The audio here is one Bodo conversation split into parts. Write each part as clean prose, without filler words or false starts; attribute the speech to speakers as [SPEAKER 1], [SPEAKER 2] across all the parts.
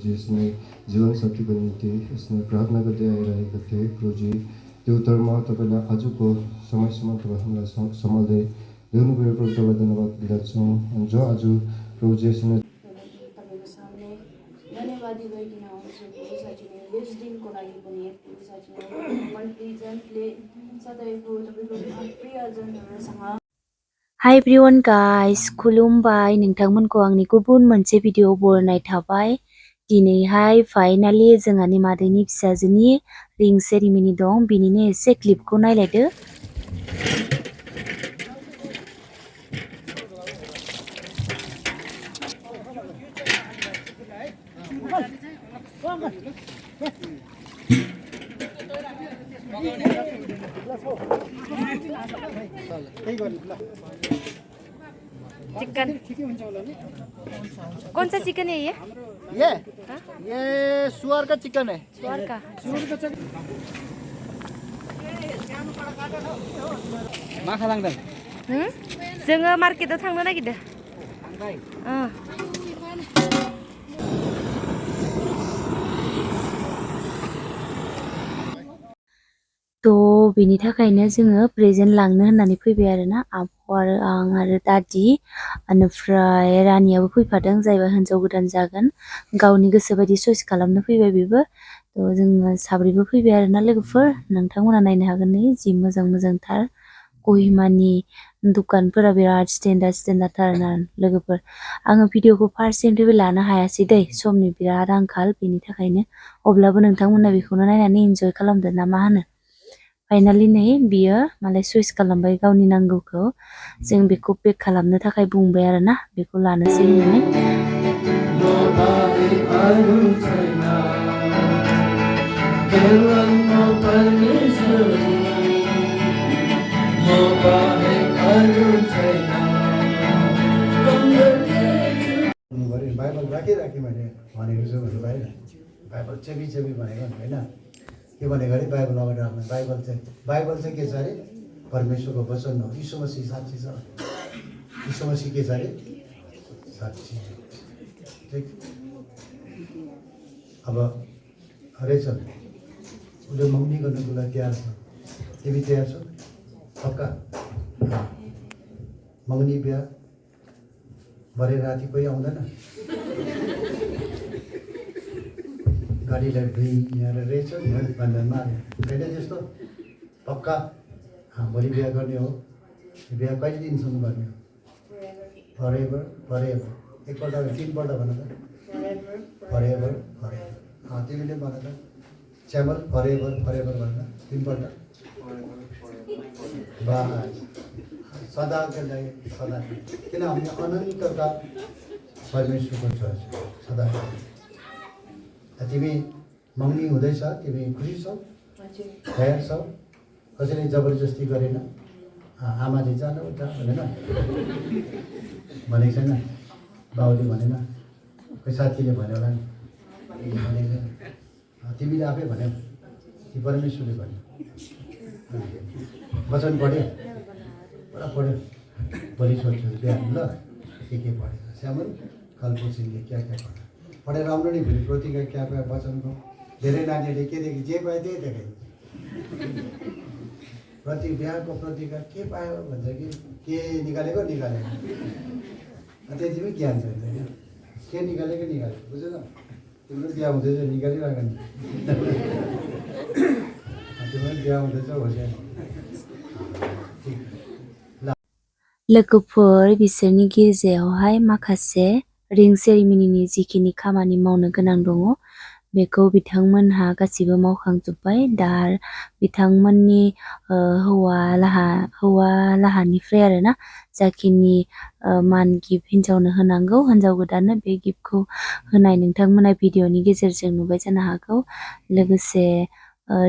[SPEAKER 1] जिसने जीवनसाथी को निम्ति यसमा प्रार्थना गर्दै आइरहेका थिए। प्रभुजी त्यो उत्तरमा तपाईँलाई आजको समयसम्म तपाईँ हामीलाई सम्हाल्दै ल्याउनुभयो। प्रभु तपाईँलाई धन्यवाद दिँदछौँ। अनि जो आज प्रभुजी यसमा
[SPEAKER 2] तपाईँको सामने धन्यवादी भइकन आउँछु प्रभु साथीले यस दिनको लागि पनि प्रभु साथीले मल्टिजनले सदैव तपाईँको प्रियजनहरूसँग Hi everyone guys, खुलुमबाय नोंथांमोनखौ आंनि गुबुन मोनसे भिडिअ बरायनाय थाबाय। दिनैहाय फाइनालि जोंहानि मादैनि फिसाजोनि रिं सेरिमनि दं, बिनिनो एसे क्लिपखौ नायलायदो। चिकन कौन सा चिकन है
[SPEAKER 3] ये सुअर का चिकन है।
[SPEAKER 2] सुअर का
[SPEAKER 3] मा खालांदों?
[SPEAKER 2] जोङो मार्केटाव थांनो नागिरदों। तो बिनि थाखायनो जोङो प्रेजेन्ट लांनो होननानै फैबाय आरोना आब' आरो आं आरो दादि ओमफ्राय रानियाबो फैफादों जायबा हिन्जाव गोदान जागोन गावनि गोसो बायदि चइस खालामनो फैबाय बेबो। तो जोङो साब्रैबो फैबाय आरोना लोगोफोर, नोंथांमोना नायनो हागोन नै जि मोजां मोजांथार कहिमानि दुकानफोरा बिराद स्टेन्डार्ड आरोना लोगोफोर। आङो भिडिअखौ फार्स्टनिफ्रायबो लानो हायासै दै, समनि बिराद आंखाल, बेनि थाखायनो अब्लाबो नोंथांमोना बेखौनो नायनानै इन्जय खालामदो ना मा होनो। फाइनालि नै बियो मालाय चइस खालामबाय गावनि नांगौखौ, जों बेखौ पेक खालामनो थाखाय बुंबाय आरोना बेखौ लानोसै होननानै।
[SPEAKER 4] बाइबल राखिराखेँ मैले भनेको छु भने बाहिर बाइबल चेपी भनेको होइन के भनेको अरे बाइबल अगाडि राख्नु। बाइबल चाहिँ के छ अरे परमेश्वरको वचन हो। यीशु मसीह साक्षी छ। यीशु मसीह के छ अरे साक्षी। ठिक अब रहेछ उसले मगनी गर्नुको लागि तयार छ। तिमी तयार छौ? पक्का? मगनी बिहा भरे राति कोही आउँदैन? गाडीलाई भुइँ यहाँ रहेछ भनेर मार्यो होइन त्यस्तो? पक्का? भोलि बिहा गर्ने हो। बिहा कहिले दिनसम्म गर्ने हो? Forever forever. एकपल्ट तिनपल्ट भन त। Forever forever. तिमीले भन त च्यामल फरेभर फरेभर भन त तिनपल्ट। बस सदाको लागि सदा, किनभने अनन्तका परमेश्वरको छोरा छ सदा। तिमी मगनी हुँदैछ, तिमी खुसी छौ? तयार छौ? कसैले जबरजस्ती गरेन? आमाले जानु उता भनेन? भनेको छैन? बाउले भनेन? कोही साथीले भन्यो होला नि? भनेको छैन? तिमीले आफै भन्यौ कि परमेश्वरले भन्यो? वचन पढ्यो? पुरा पढ्यो? भोलि सोध्छु बिहान ल के पढेको श्यामल कल्पोसिनले क्या पढ्यो पढेर आउनु नि। भोलि प्रतिका क्या पायो वचनको धेरै नानीहरूले के देख्यो जे पायो त्यही देखाइदिन्छ। प्रति बिहाको प्रतिका के पायो भन्छ कि के निकालेको त्यतिमै ज्ञान छ होइन? के निकालेको बुझेन? तिम्रो बिहा हुँदैछ निकालिरहेको नि। तिम्रो बिहा हुँदैछ होस्।
[SPEAKER 2] लोगोफोर बिसोरनि गिर्जायावहाय माखासे रिं सेरिमनिनि जिखिनि खामानि मावनो गोनां दङ बेखौ बिथांमोनहा गासिबो मावखांजोब्बाय। दा बिथांमोननि हौवा लाहानिफ्राय आरोना जाखिनि मान गिफ्ट हिन्जावनो होनांगौ, हिन्जाव गोदाननो बे गिफ्टखौ होनाय नोंथांमोना भिडिअनि गेजेरजों नुबाय जानो हागौ। लोगोसे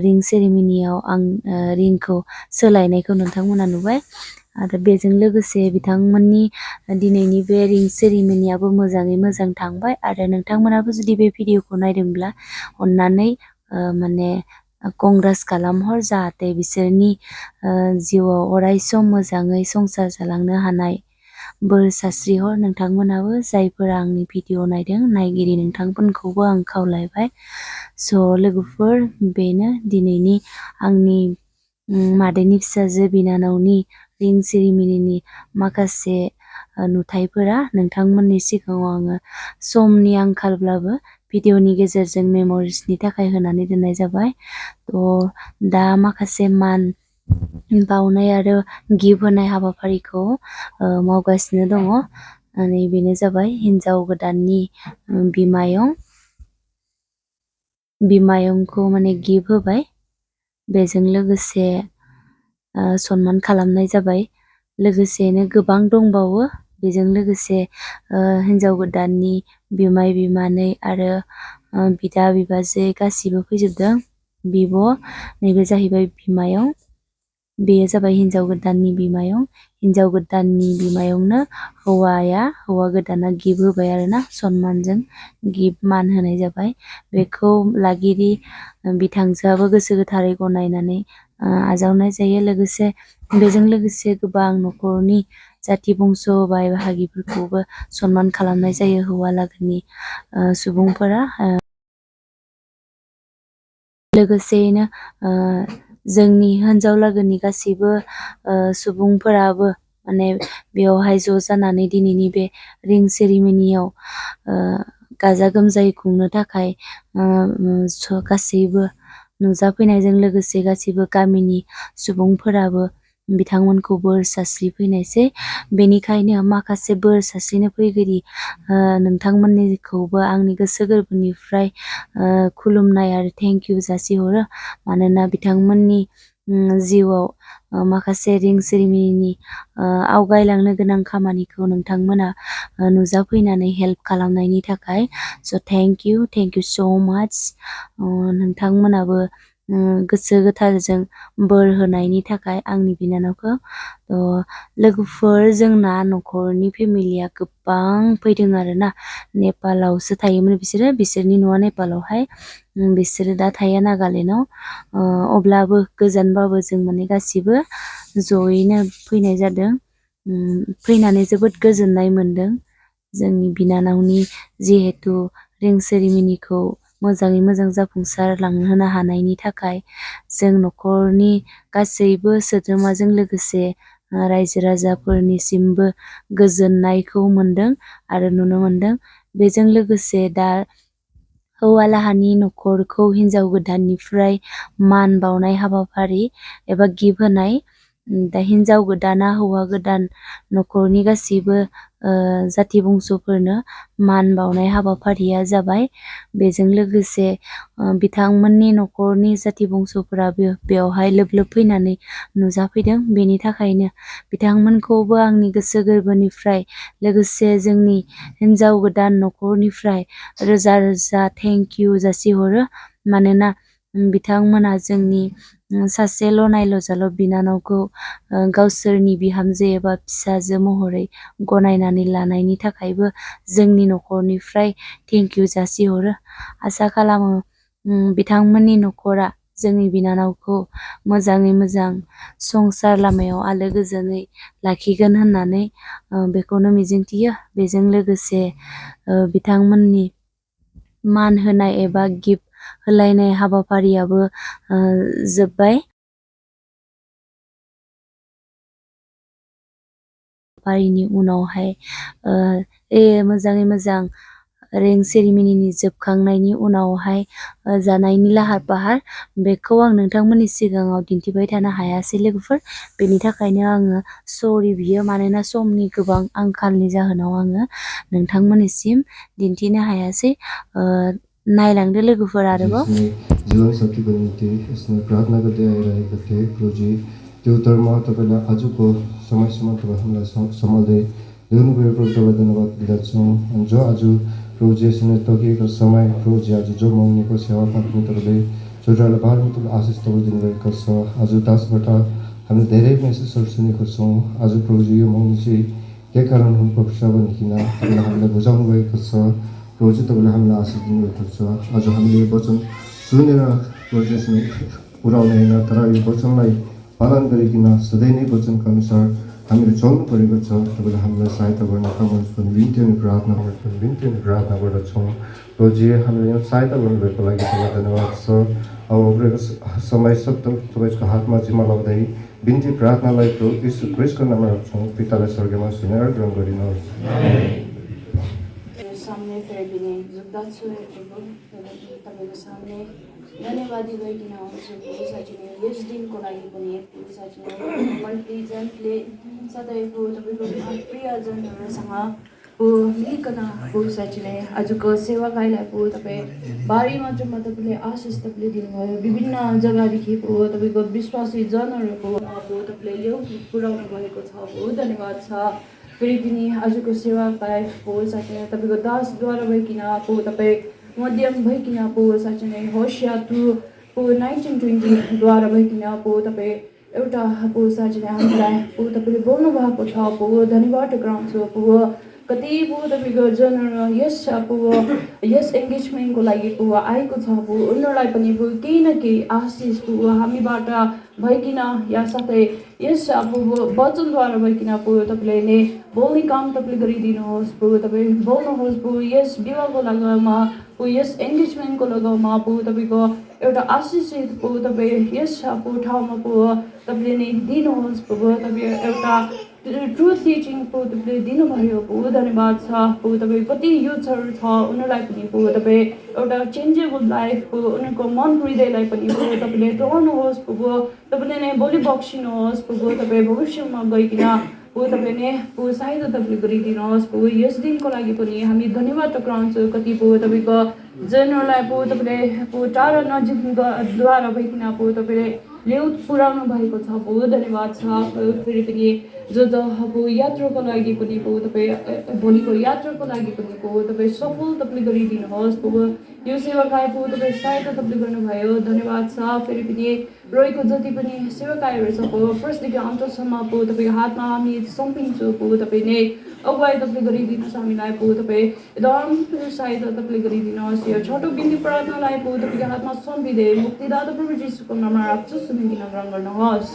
[SPEAKER 2] रिं सेरिमनियाव आं रिंखौ सोलायनायखौ नोंथांमोना नुबाय आरो बेजों लोगोसे बिथांमोननि दिनैनि बे रिं सेरिमनियाबो मोजाङै मोजां थांबाय। आरो नोंथांमोनाबो जुदि बे भिडिअखौ नायदोंब्ला अन्नानै माने कंग्रास खालामहर, जाहाथे बिसोरनि जिउआव अरायसम मोजाङै संसार जालांनो हानाय बोर सास्रिहर नोंथांमोनाबो जायफोरा आंनि भिडिअ नायदों नायगिरि नोंथांमोनखौबो आं खावलायबाय। स' लोगोफोर बेनो दिनैनि आंनि मादैनि फिसाजो बिनानावनि रिं सेरिमनिनि माखासे नुथायफोरा नोंथांमोननि सिगाङाव आङो समनि आंखालब्लाबो भिडिअनि गेजेरजों मेमरिसनि थाखाय होनानै दोननाय जाबाय। थ' दा माखासे मान बावनाय आरो गिफ्ट होनाय हाबाफारिखौ मावगासिनो दङ। बेनो जाबाय हिन्जाव गोदाननि बिमायंखौ माने गिफ्ट होबाय। बेजों लोगोसे सनमान खालामनाय जाबाय। लोगोसेनो गोबां दंबावो। बेजों लोगोसे हिन्जाव गोदाननि बिमाय बिमानै आरो बिदा बिबाजै गासिबो फैजोबदों। बिब' नैबे जाहैबाय बिमायं। बेयो जाबाय हिन्जाव गोदाननि बिमायं। हिन्जाव गोदाननि बिमायंनो हौवा गोदाना गिफ्ट होबाय आरोना सनमानजों गिफ्ट मान होनाय जाबाय। बेखौ लागिरि बिथांजोआबो गोसो गोथारै गनायनानै आजावनाय जायो। लोगोसे बेजों लोगोसे गोबां न'खरनि जाथि बंस' बाय बाहागिफोरखौबो सनमान खालामनाय जायो हौवा लागोनि सुबुंफोरा। लोगोसेयैनो जोंनि हिन्जाव लागोनि गासैबो सुबुंफोराबो माने बेयावहाय ज' जानानै दिनैनि बे रिं सेरिमनियाव गाजा गोमजायै खुंनो थाखाय गासैबो नुजाफैनायजों लोगोसे गासैबो गामिनि सुबुंफोराबो बिथांमोनखौ बोर सास्रि फैनायसै। बेनिखायनो माखासे बोर सास्रिनो फैगिरि नोंथांमोननिखौबो आंनि गोसो गोरबोनिफ्राय खुलुमनाय आरो थेंक इउ जासिहरो। मानोना बिथांमोननि जिउआव माखासे रिं सेरिमनिनि आवगायलांनो गोनां खामानिखौ नोंथांमोना नुजाफैनानै हेल्प खालामनायनि थाखाय। स' थेंक इउ स' माच। नोंथांमोनाबो गोसो गोथारजों बोर होनायनि थाखाय आंनि बिनानावखौ। लोगोफोर जोंना न'खरनि फेमिलिया गोबां फैदों आरोना। नेपालावसो थायोमोन बिसोरनि न'आ नेपालावहाय। बिसोरो दा थाया नागालेण्डआव। अब्लाबो गोजानबाबो जों माने गासिबो जयैनो फैनाय जादों। फैनानै जोबोद गोजोननाय मोनदों। जोंनि बिनानावनि जिहेतु रिं सेरिमनिखौ मोजाङै मोजां जाफुंसारलांहोनो हानायनि थाखाय जों न'खरनि गासैबो सोद्रोमाजों लोगोसे रायजो राजाफोरनिसिमबो गोजोननायखौ मोनदों आरो नुनो मोनदों। बेजों लोगोसे दा हौवालाहानि न'खरखौ हिन्जाव गोदाननिफ्राय मान बावनाय हाबाफारि एबा गिफ्ट होनाय। दा हिन्जाव गोदाना हौवा गोदान न'खरनि गासैबो जाथि बंस'फोरनो मान बावनाय हाबाफारिया जाबाय। बेजों लोगोसे बिथांमोननि न'खरनि जाथि बंस'फोराबो बेवहाय लोब लोब फैनानै नुजाफैदों। बेनि थाखायनो बिथांमोनखौबो आंनि गोसो गोरबोनिफ्राय लोगोसे जोंनि हिन्जाव गोदान न'खरनिफ्राय रोजा रोजा थेंक इउ जासिहरो। मानोना बिथांमोना जोंनि सासेल' नायल' जाल' बिनानावखौ गावसोरनि बिहामजो एबा फिसाजो महरै गनायनानै लानायनि थाखायबो जोंनि न'खरनिफ्राय थेंक इउ जासिहरो। आसा खालामो बिथांमोननि न'खरा जोंनि बिनानावखौ मोजाङै मोजां संसार लामायाव आलो गोजोनै लाखिगोन होननानै बेखौनो मिजिंथियो। बेजों लोगोसे बिथांमोननि मान होनाय एबा गिफ्ट होलायनाय हाबाफारियाबो जोब्बाय। फारिनि उनावहाय मोजाङै मोजां रिं सेरिमनिनि जोबखांनायनि उनावहाय जानायनि लाहार फाहार बेखौ आं नोंथांमोननि सिगाङाव दिन्थिबाय थानो हायासै लोगोफोर। बेनि थाखायनो आङो सरि बियो। मानोना समनि गोबां आंखालनि जाहोनाव आङो नोंथांमोननिसिम दिन्थिनो हायासै। नायलांदो लोगोफोर आरोबाव।
[SPEAKER 1] जीवन साथीको निम्ति यसमा प्रार्थना गर्दै आइरहेका थिए। प्रभुजी देवतरमा तपाईँलाई आजको समयसम्म तपाईँ हामीलाई सम्हाल्दै ल्याउनुभयो प्रभु तपाईँलाई धन्यवाद दिँदछौँ। जो आज प्रभुजी यसरी तोकिएको समय प्रभुजी आज जो मौनीको सेवा पाठमा तपाईँले छोरालाई बाह्रमा तपाईँले आशिष तपाईँ दिनुभएको छ। आज दासबाट हामीले धेरै मेसेजहरू सुनेको छौँ। आज प्रभुजी यो मौनी चाहिँ के कारण हुनुपर्छ भनिकन तपाईँले हामीलाई बुझाउनु भएको छ। प्रभुजी तपाईँले हामीलाई आशिष दिनुभएको छ। आज हामीले यो वचन सुनेर प्रभुजीसँग पुऱ्याउने होइन तर यो वचनलाई पालन गरिकन सधैँ नै वचनको अनुसार हामीले चल्नु परेको छ। तपाईँले हामीलाई सहायता गर्न कामहरू पनि बिन्ती अनि प्रार्थना गर्दछौँ। प्रभुजी हामीलाई यहाँ सहायता गर्नुभएको लागि तपाईँलाई धन्यवाद छ। अब उब्रेको समय सब तपाईँको हातमा जिम्मा लगाउँदै बिन्ती प्रार्थनालाई प्रभु यीशु ख्रीष्टको नाममा राख्छौँ। पितालाई स्वर्गमा सुनेर ग्रहण गरिनुहोस्।
[SPEAKER 5] सामने फेरि पनि झुक्दछु तपाईँको सामने धन्यवादी भइकन आउँछु प्रभु साँच्चै यस दिनको लागि पनि प्रभु साँच्चै मल्टिजनले सदैव तपाईँको प्रियजनहरूसँग मिलिकन प्रभु साँच्चै आजको सेवाकाईलाई प्रभु तपाईँ बारी मात्रमा तपाईँले आशिष तपाईँले दिनुभयो। विभिन्न जग्गादेखि प्रभु तपाईँको विश्वासी जनहरूको प्रभु तपाईँले ल्याउ पुर्याउनु भएको छ प्रभु धन्यवाद छ। फेरि पनि आजको सेवाकाई प्रभु साँच्चै तपाईँको दासद्वारा भइकन प्रभु तपाईँ मध्यम भइकन प्रभु साँच्चै होसिया 1920 भइकन प्रभु तपाईँ एउटा प्रभु साँच्चै हामीलाई प्रभु तपाईँले बोल्नु भएको छ प्रभु धन्यवाद गराउँछु प्रभु। कति प्रभु तपाईँको जनहरू यस एङ्गेजमेन्टको लागि प्रभु आएको छ प्रभु उनीहरूलाई पनि प्रभु केही न केही आशिष प्रभु हामीबाट भइकन या साथै यस वचनद्वारा भइकन प्रभु तपाईँले नै बोल्ने काम तपाईँले गरिदिनुहोस् प्रभु तपाईँ बोल्नुहोस् प्रभु यस विवाहको लगामा प्रभु यस एङ्गेजमेन्टको लगामा प्रभु तपाईँको एउटा आशिषित प्रभु तपाईँ यस ठाउँमा प्रभु तपाईँले नै दिनुहोस् प्रभु तपाईँ एउटा ट्रुथ टिचिङ प्रभु तपाईँले दिनुभयो प्रभु धन्यवाद छ प्रभु तपाईँ कति युथहरू छ उनीहरूलाई पनि प्रभु तपाईँ एउटा चेन्जेबल लाइफ प्रभु उनीहरूको मन हृदयलाई पनि प्रभु तपाईँले टोर्नुहोस् प्रभु तपाईँले नै बोली बक्सिनुहोस् प्रभु तपाईँ भविष्यमा गइकन प्रभु तपाईँ नै प्रभु सहायता तपाईँले गरिदिनुहोस् प्रभु यस दिनको लागि पनि हामी धन्यवाद टक्राउँछौँ। कति प्रभु तपाईँको जनहरूलाई प्रभु तपाईँले प्रभु टाढा नजिकद्वारा भइकन प्रभु तपाईँले ल्याउ पुर्याउनु भएको छ प्रभु धन्यवाद छ। फेरि पनि जो अब यात्राको लागि पनि प्रभु तपाईँ भोलिको यात्राको लागि पनि प्रभु तपाईँ सफल तपाईँले गरिदिनुहोस् प्रभु यो सेवाकाई प्रभु तपाईँ सहायता तपाईँले गर्नुभयो धन्यवाद छ। फेरि पनि रहेको जति पनि सेवाकाईहरू छ प्रभु फर्स्टदेखि अन्तसम्म प्रभु तपाईँको हातमा हामी सुम्पिन्छौँ प्रभु तपाईँ नै अगुवाई तपाईँले गरिदिनुहोस् हामीलाई प्रभु तपाईँ एकदम सहायता तपाईँले गरिदिनुहोस्। यो छोटो बिन्ती प्रार्थनालाई प्रभु तपाईँको हातमा सुम्पिँदै मुक्तिदाता प्रभु यीशुको नाममा राख्छु सुनिदिन ग्रहण गर्नुहोस्।